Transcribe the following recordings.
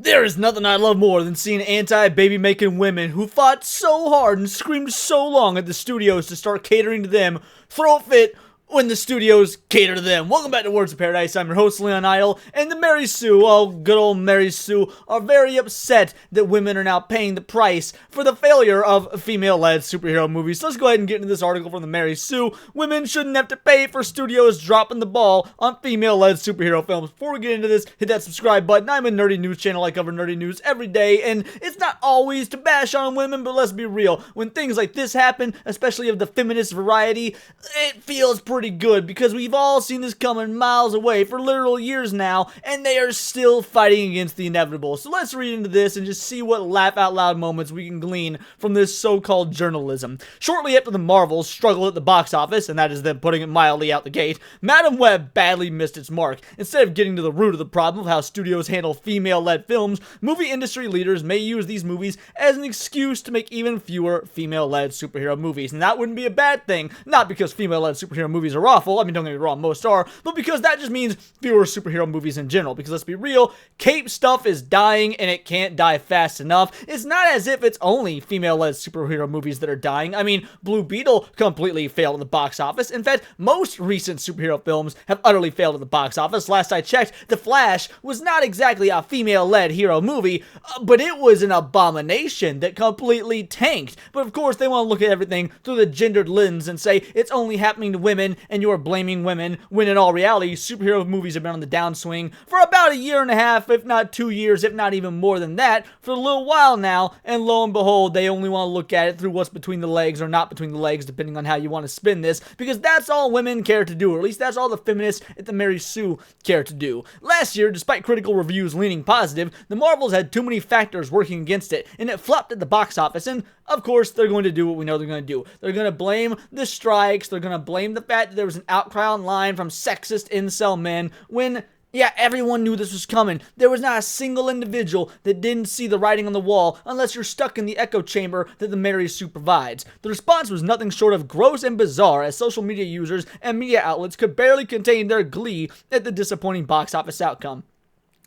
There is nothing I love more than seeing anti-baby making women who fought so hard and screamed so long at the studios to start catering to them throw a fit when the studios cater to them. Welcome back to Words of Paradise. I'm your host, Leon Idle, and the Mary Sue, good old Mary Sue, are very upset that women are now paying the price for the failure of female-led superhero movies. So let's go ahead and get into this article from the Mary Sue. Women shouldn't have to pay for studios dropping the ball on female-led superhero films. Before we get into this, hit that subscribe button. I'm a nerdy news channel. I cover nerdy news every day, and it's not always to bash on women, but let's be real. When things like this happen, especially of the feminist variety, it feels pretty good because we've all seen this coming miles away for literal years now, and they are still fighting against the inevitable. So let's read into this and just see what laugh out loud moments we can glean from this so-called journalism. Shortly after the Marvels struggled at the box office, and that is them putting it mildly out the gate, Madam Web badly missed its mark. Instead of getting to the root of the problem of how studios handle female-led films, movie industry leaders may use these movies as an excuse to make even fewer female-led superhero movies. And that wouldn't be a bad thing, not because female-led superhero movies are awful, I mean, don't get me wrong, most are, but because that just means fewer superhero movies in general. Because let's be real, cape stuff is dying and it can't die fast enough. It's not as if it's only female-led superhero movies that are dying. I mean, Blue Beetle completely failed at the box office. In fact, most recent superhero films have utterly failed at the box office. Last I checked, The Flash was not exactly a female-led hero movie, but it was an abomination that completely tanked. But of course, they want to look at everything through the gendered lens and say it's only happening to women and you're blaming women, when in all reality, superhero movies have been on the downswing for about a year and a half, if not 2 years, if not even more than that, for a little while now, and lo and behold, they only want to look at it through what's between the legs or not between the legs, depending on how you want to spin this, because that's all women care to do, or at least that's all the feminists at the Mary Sue care to do. Last year, despite critical reviews leaning positive, the Marvels had too many factors working against it, and it flopped at the box office, and of course, they're going to do what we know they're going to do. They're going to blame the strikes, they're going to blame the fact that there was an outcry online from sexist incel men when, yeah, everyone knew this was coming. There was not a single individual that didn't see the writing on the wall unless you're stuck in the echo chamber that the Mary Sue provides. The response was nothing short of gross and bizarre as social media users and media outlets could barely contain their glee at the disappointing box office outcome.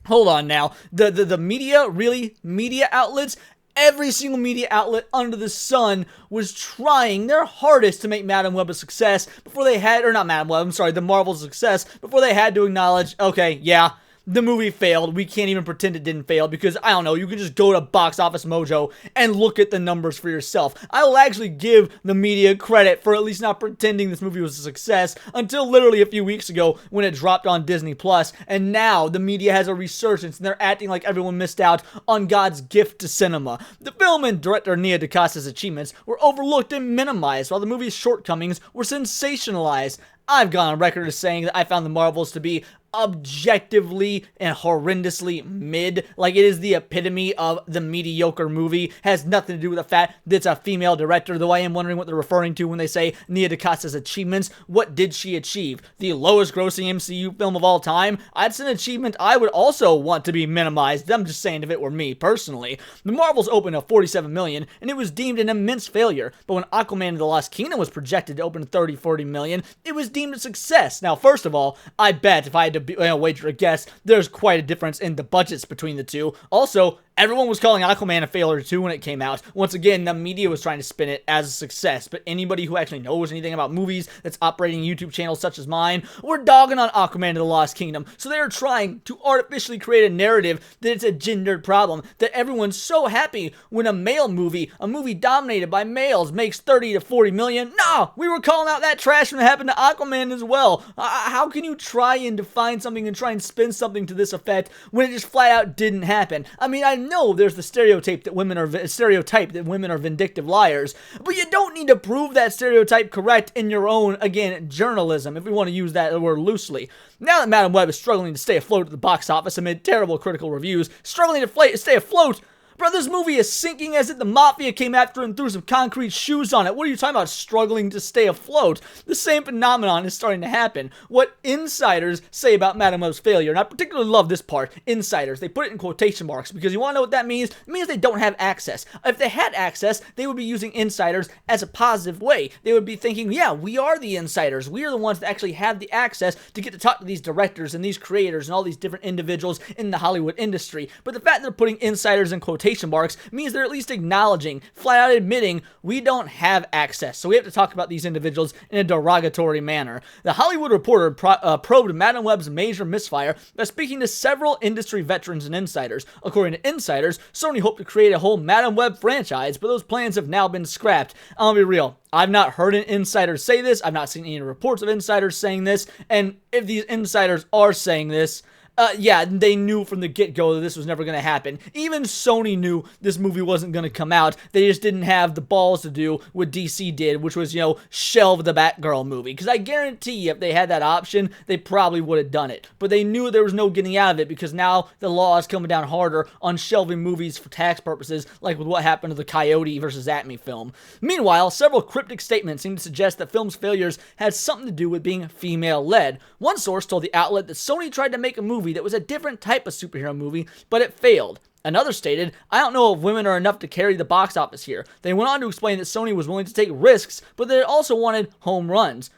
Hold on now. The media, really? Media outlets? Every single media outlet under the sun was trying their hardest to make Madam Web a success before they had, or not Madam Web, I'm sorry, the Marvel's success, before they had to acknowledge, okay, yeah, the movie failed. We can't even pretend it didn't fail because, I don't know, you can just go to Box Office Mojo and look at the numbers for yourself. I will actually give the media credit for at least not pretending this movie was a success until literally a few weeks ago when it dropped on Disney+, and now the media has a resurgence and they're acting like everyone missed out on God's gift to cinema. The film and director Nia DaCosta's achievements were overlooked and minimized while the movie's shortcomings were sensationalized. I've gone on record as saying that I found the Marvels to be objectively and horrendously mid. Like, it is the epitome of the mediocre movie. Has nothing to do with the fact that it's a female director, though I am wondering what they're referring to when they say Nia DaCosta's achievements. What did she achieve? The lowest grossing MCU film of all time? That's an achievement I would also want to be minimized. I'm just saying if it were me, personally. The Marvels opened at $47 million, and it was deemed an immense failure. But when Aquaman and the Lost Kingdom was projected to open $30-40 million, it was deemed a success. Now, first of all, I bet if I had to wager a guess, there's quite a difference in the budgets between the two. Also, everyone was calling Aquaman a failure too when it came out. Once again, the media was trying to spin it as a success, but anybody who actually knows anything about movies that's operating YouTube channels such as mine, were dogging on Aquaman and the Lost Kingdom. So they're trying to artificially create a narrative that it's a gendered problem, that everyone's so happy when a male movie, a movie dominated by males, makes 30 to 40 million. No, we were calling out that trash when it happened to Aquaman as well. How can you try and define something and try and spin something to this effect when it just flat out didn't happen? I mean, I know there's the stereotype that women are vindictive liars, but you don't need to prove that stereotype correct in your own, again, journalism, if we want to use that word loosely. Now that Madam Web is struggling to stay afloat at the box office amid terrible critical reviews, struggling to stay afloat, Bro, this movie is sinking as if the mafia came after it and threw some concrete shoes on it. What are you talking about struggling to stay afloat? The same phenomenon is starting to happen. What insiders say about Madame Web's failure, and I particularly love this part, insiders, they put it in quotation marks, because you want to know what that means? It means they don't have access. If they had access, they would be using insiders as a positive way. They would be thinking, yeah, we are the insiders. We are the ones that actually have the access to get to talk to these directors and these creators and all these different individuals in the Hollywood industry. But the fact that they're putting insiders in quotation marks means they're at least acknowledging, flat out admitting, we don't have access. So we have to talk about these individuals in a derogatory manner. The Hollywood Reporter probed Madame Web's major misfire by speaking to several industry veterans and insiders. According to insiders, Sony hoped to create a whole Madame Web franchise, but those plans have now been scrapped. I'll be real. I've not heard an insider say this. I've not seen any reports of insiders saying this. And if these insiders are saying this, yeah, they knew from the get-go that this was never going to happen. Even Sony knew this movie wasn't going to come out. They just didn't have the balls to do what DC did, which was, shelve the Batgirl movie. Because I guarantee you, if they had that option, they probably would have done it. But they knew there was no getting out of it, because now the law is coming down harder on shelving movies for tax purposes, like with what happened to the Coyote versus Acme film. Meanwhile, several cryptic statements seem to suggest that film's failures had something to do with being female-led. One source told the outlet that Sony tried to make a movie that was a different type of superhero movie, but it failed. Another stated, I don't know if women are enough to carry the box office here. They went on to explain that Sony was willing to take risks, but that it also wanted home runs.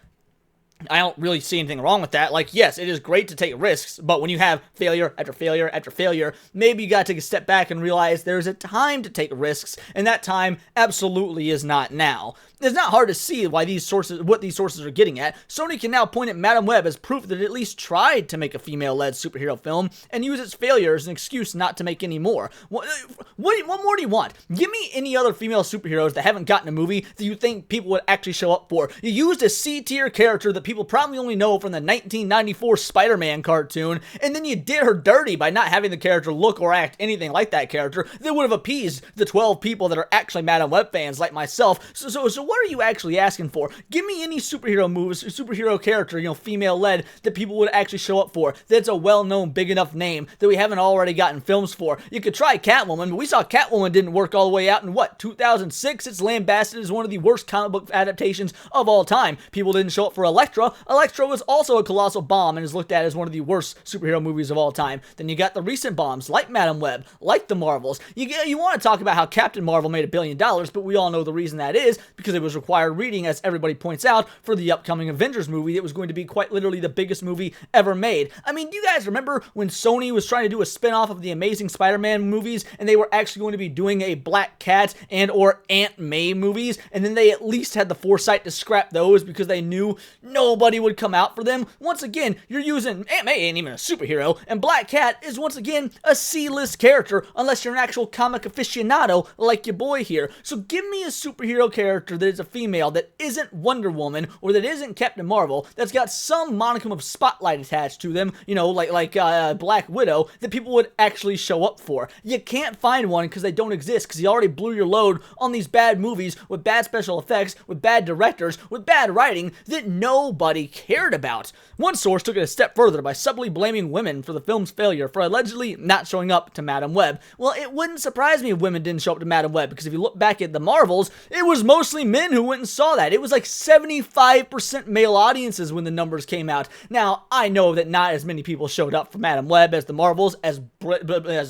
I don't really see anything wrong with that. Like, yes, it is great to take risks, but when you have failure after failure after failure, maybe you gotta take a step back and realize there's a time to take risks, and that time absolutely is not now. It's not hard to see what these sources are getting at. Sony can now point at Madame Web as proof that it at least tried to make a female-led superhero film and use its failure as an excuse not to make any more. What more do you want? Give me any other female superheroes that haven't gotten a movie that you think people would actually show up for. You used a C-tier character that people probably only know from the 1994 Spider-Man cartoon, and then you did her dirty by not having the character look or act anything like that character that would have appeased the 12 people that are actually Madame Web fans like myself. So what are you actually asking for? Give me any superhero character, female-led, that people would actually show up for, that's a well-known, big enough name that we haven't already gotten films for. You could try Catwoman, but we saw Catwoman didn't work all the way out in, 2006? It's lambasted as one of the worst comic book adaptations of all time. People didn't show up for Elektra. Elektra was also a colossal bomb and is looked at as one of the worst superhero movies of all time. Then you got the recent bombs, like Madame Web, like the Marvels. You want to talk about how Captain Marvel made $1 billion, but we all know the reason that is because it was required reading, as everybody points out, for the upcoming Avengers movie. It was going to be quite literally the biggest movie ever made. I mean, do you guys remember when Sony was trying to do a spin-off of the Amazing Spider-Man movies, and they were actually going to be doing a Black Cat and or Aunt May movies, and then they at least had the foresight to scrap those because they knew nobody would come out for them? Once again, you're using Aunt May ain't even a superhero, and Black Cat is once again a C-list character unless you're an actual comic aficionado like your boy here. So give me a superhero character that is a female that isn't Wonder Woman or that isn't Captain Marvel, that's got some monicum of spotlight attached to them, like Black Widow, that people would actually show up for. You can't find one because they don't exist, because you already blew your load on these bad movies with bad special effects, with bad directors, with bad writing that nobody cared about. One source took it a step further by subtly blaming women for the film's failure for allegedly not showing up to Madame Web. Well, it wouldn't surprise me if women didn't show up to Madame Web, because if you look back at the Marvels, it was mostly men who went and saw that. It was like 75% male audiences when the numbers came out. Now, I know that not as many people showed up for Madame Web as the Marvels, as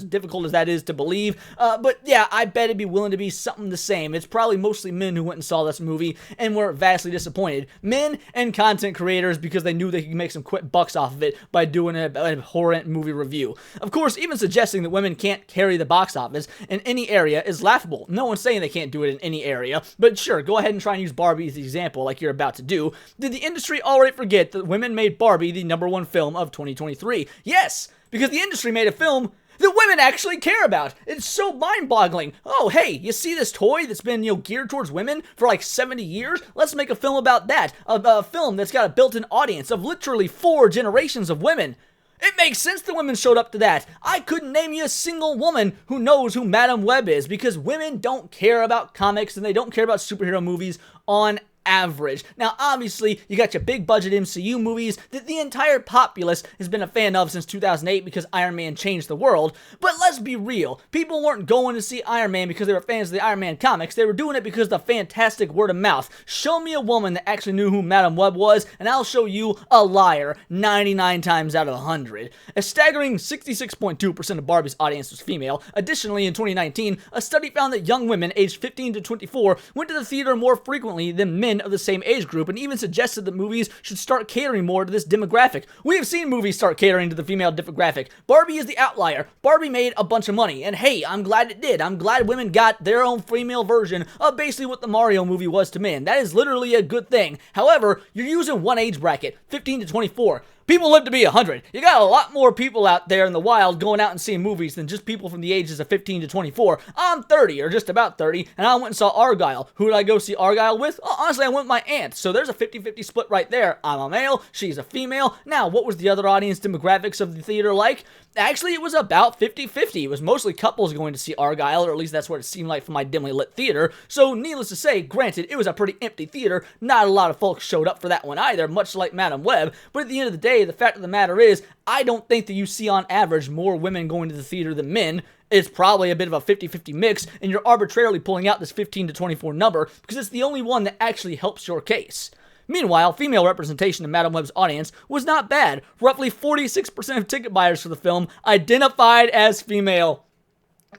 difficult as that is to believe, but yeah, I bet it'd be willing to be something the same. It's probably mostly men who went and saw this movie and were vastly disappointed. Men and content creators, because they knew they could make some quick bucks off of it by doing an abhorrent movie review. Of course, even suggesting that women can't carry the box office in any area is laughable. No one's saying they can't do it in any area, but sure, go ahead and try and use Barbie as the example like you're about to do. Did the industry already forget that women made Barbie the #1 film of 2023? Yes, because the industry made a film that women actually care about. It's so mind-boggling. Oh, hey, you see this toy that's been, geared towards women for like 70 years? Let's make a film about that. A film that's got a built-in audience of literally 4 generations of women. It makes sense that women showed up to that. I couldn't name you a single woman who knows who Madame Web is, because women don't care about comics and they don't care about superhero movies on average. Now, obviously, you got your big budget MCU movies that the entire populace has been a fan of since 2008 because Iron Man changed the world, but let's be real. People weren't going to see Iron Man because they were fans of the Iron Man comics. They were doing it because of the fantastic word of mouth. Show me a woman that actually knew who Madame Web was, and I'll show you a liar 99 times out of 100. A staggering 66.2% of Barbie's audience was female. Additionally, in 2019, a study found that young women aged 15 to 24 went to the theater more frequently than men of the same age group, and even suggested that movies should start catering more to this demographic. We have seen movies start catering to the female demographic. Barbie is the outlier. Barbie made a bunch of money, and hey, I'm glad it did. I'm glad women got their own female version of basically what the Mario movie was to men. That is literally a good thing. However, you're using one age bracket, 15 to 24. People live to be 100. You got a lot more people out there in the wild going out and seeing movies than just people from the ages of 15 to 24. I'm 30, or just about 30, and I went and saw Argyle. Who did I go see Argyle with? Well, honestly, I went with my aunt, so there's a 50-50 split right there. I'm a male, she's a female. Now, what was the other audience demographics of the theater like? Actually, it was about 50-50. It was mostly couples going to see Argyle, or at least that's what it seemed like from my dimly lit theater. So, needless to say, granted, it was a pretty empty theater. Not a lot of folks showed up for that one either, much like Madame Web. But at the end of the day, the fact of the matter is, I don't think that you see on average more women going to the theater than men. It's probably a bit of a 50-50 mix, and you're arbitrarily pulling out this 15 to 24 number because it's the only one that actually helps your case. Meanwhile, female representation in Madame Web's audience was not bad. Roughly 46% of ticket buyers for the film identified as female.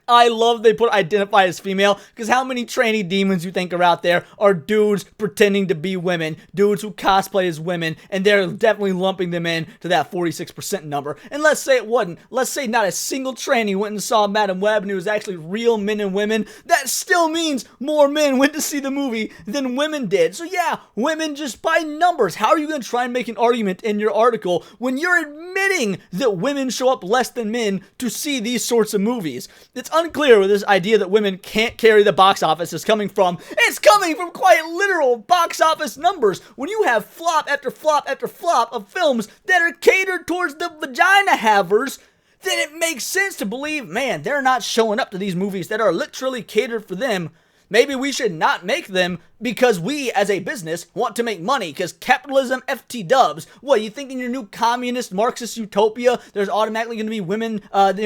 I love they put identify as female, because how many tranny demons you think are out there are dudes pretending to be women, dudes who cosplay as women, and they're definitely lumping them in to that 46% number. And let's say it wasn't. Let's say not a single tranny went and saw Madame Web and it was actually real men and women. That still means more men went to see the movie than women did. So yeah, women just by numbers. How are you going to try and make an argument in your article when you're admitting that women show up less than men to see these sorts of movies? It's unclear where this idea that women can't carry the box office is coming from. It's coming from quite literal box office numbers. When you have flop after flop after flop of films that are catered towards the vagina havers, then it makes sense to believe, man, they're not showing up to these movies that are literally catered for them. Maybe we should not make them because we, as a business, want to make money, because capitalism FT dubs. What, you think in your new communist Marxist utopia, there's automatically going to be women,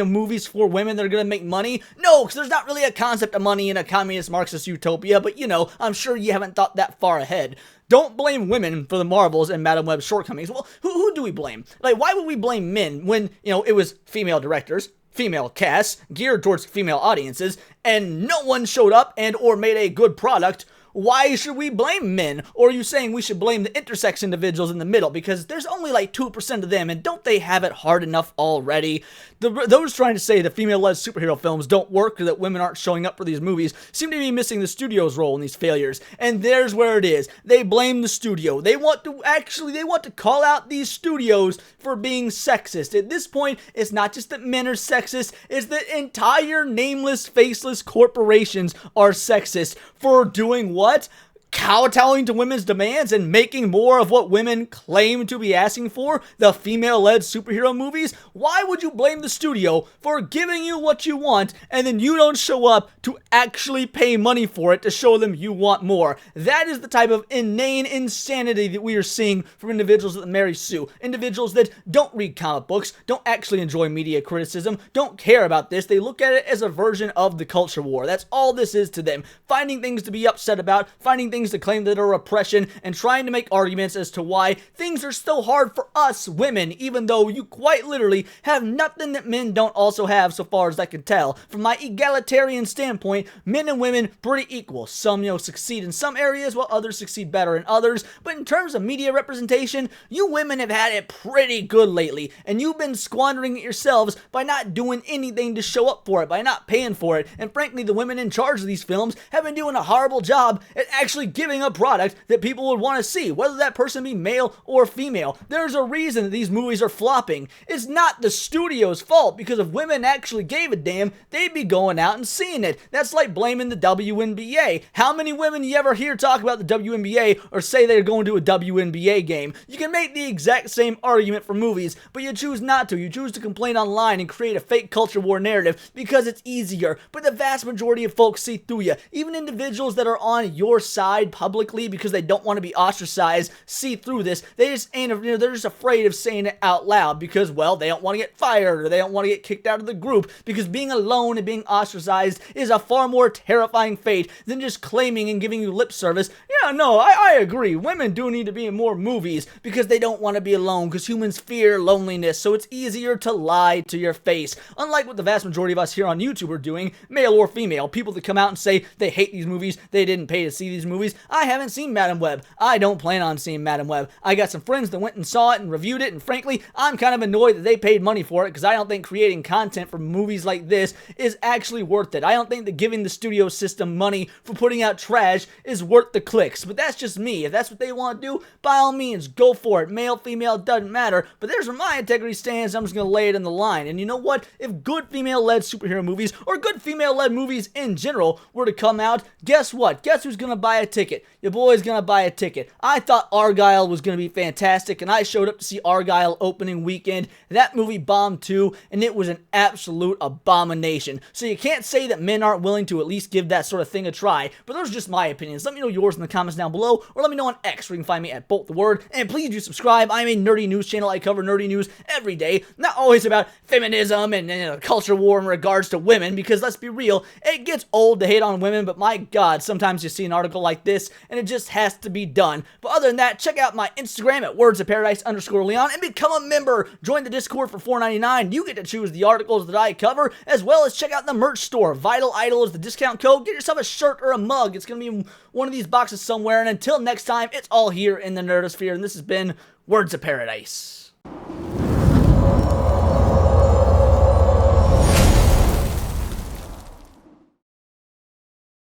movies for women that are going to make money? No, because there's not really a concept of money in a communist Marxist utopia, but I'm sure you haven't thought that far ahead. Don't blame women for the Marvels and Madame Web's shortcomings. Well, who do we blame? Like, why would we blame men when, it was female directors, female casts, geared towards female audiences, and no one showed up and or made a good product? Why should we blame men? Or are you saying we should blame the intersex individuals in the middle because there's only like 2% of them, and don't they have it hard enough already? Those trying to say that female-led superhero films don't work or that women aren't showing up for these movies seem to be missing the studio's role in these failures. And there's where it is. They blame the studio. They want to call out these studios for being sexist. At this point, it's not just that men are sexist, it's that entire nameless, faceless corporations are sexist for doing what? Kowtowing to women's demands and making more of what women claim to be asking for, the female-led superhero movies? Why would you blame the studio for giving you what you want and then you don't show up to actually pay money for it to show them you want more? That is the type of inane insanity that we are seeing from individuals that Mary Sue. Individuals that don't read comic books, don't actually enjoy media criticism, don't care about this. They look at it as a version of the culture war. That's all this is to them. Finding things to be upset about, finding things to claim that are oppression, and trying to make arguments as to why things are so hard for us women, even though you quite literally have nothing that men don't also have, so far as I can tell. From my egalitarian standpoint, men and women pretty equal. Some, succeed in some areas while others succeed better in others, but in terms of media representation, you women have had it pretty good lately, and you've been squandering it yourselves by not doing anything to show up for it, by not paying for it, and frankly, the women in charge of these films have been doing a horrible job at actually giving a product that people would want to see, whether that person be male or female. There's a reason that these movies are flopping. It's not the studio's fault, because if women actually gave a damn, they'd be going out and seeing it. That's like blaming the WNBA. How many women you ever hear talk about the WNBA or say they're going to a WNBA game? You can make the exact same argument for movies, but you choose not to. You choose to complain online and create a fake culture war narrative because it's easier, but the vast majority of folks see through you. Even individuals that are on your side pride publicly because they don't want to be ostracized see through this. They just ain't, they're just afraid of saying it out loud because, well, they don't want to get fired or they don't want to get kicked out of the group, because being alone and being ostracized is a far more terrifying fate than just claiming and giving you lip service. Yeah, no, I agree. Women do need to be in more movies because they don't want to be alone, because humans fear loneliness, so it's easier to lie to your face. Unlike what the vast majority of us here on YouTube are doing, male or female, people that come out and say they hate these movies, they didn't pay to see these movies. I haven't seen Madam Web. I don't plan on seeing Madam Web. I got some friends that went and saw it and reviewed it, and frankly, I'm kind of annoyed that they paid money for it, because I don't think creating content for movies like this is actually worth it. I don't think that giving the studio system money for putting out trash is worth the clicks, but that's just me. If that's what they want to do, by all means, go for it. Male, female, doesn't matter, but there's where my integrity stands. I'm just going to lay it in the line. And you know what? If good female-led superhero movies, or good female-led movies in general, were to come out, guess what? Guess who's going to buy a ticket? Your boy's going to buy a ticket. I thought Argyle was going to be fantastic, and I showed up to see Argyle opening weekend. That movie bombed too, and it was an absolute abomination. So you can't say that men aren't willing to at least give that sort of thing a try, but those are just my opinions. Let me know yours in the comments down below, or let me know on X, where you can find me at Bolt the Word. And please do subscribe. I'm a nerdy news channel. I cover nerdy news every day, not always about feminism and culture war in regards to women, because let's be real, it gets old to hate on women, but my god, sometimes you see an article like this and it just has to be done. But other than that, check out my Instagram at wordsofparadise_Leon and become a member. Join the Discord for $4.99. You get to choose the articles that I cover, as well as check out the merch store. Vital Idol is the discount code. Get yourself a shirt or a mug. It's going to be in one of these boxes somewhere. And until next time, it's all here in the Nerdosphere, and this has been Words of Paradise.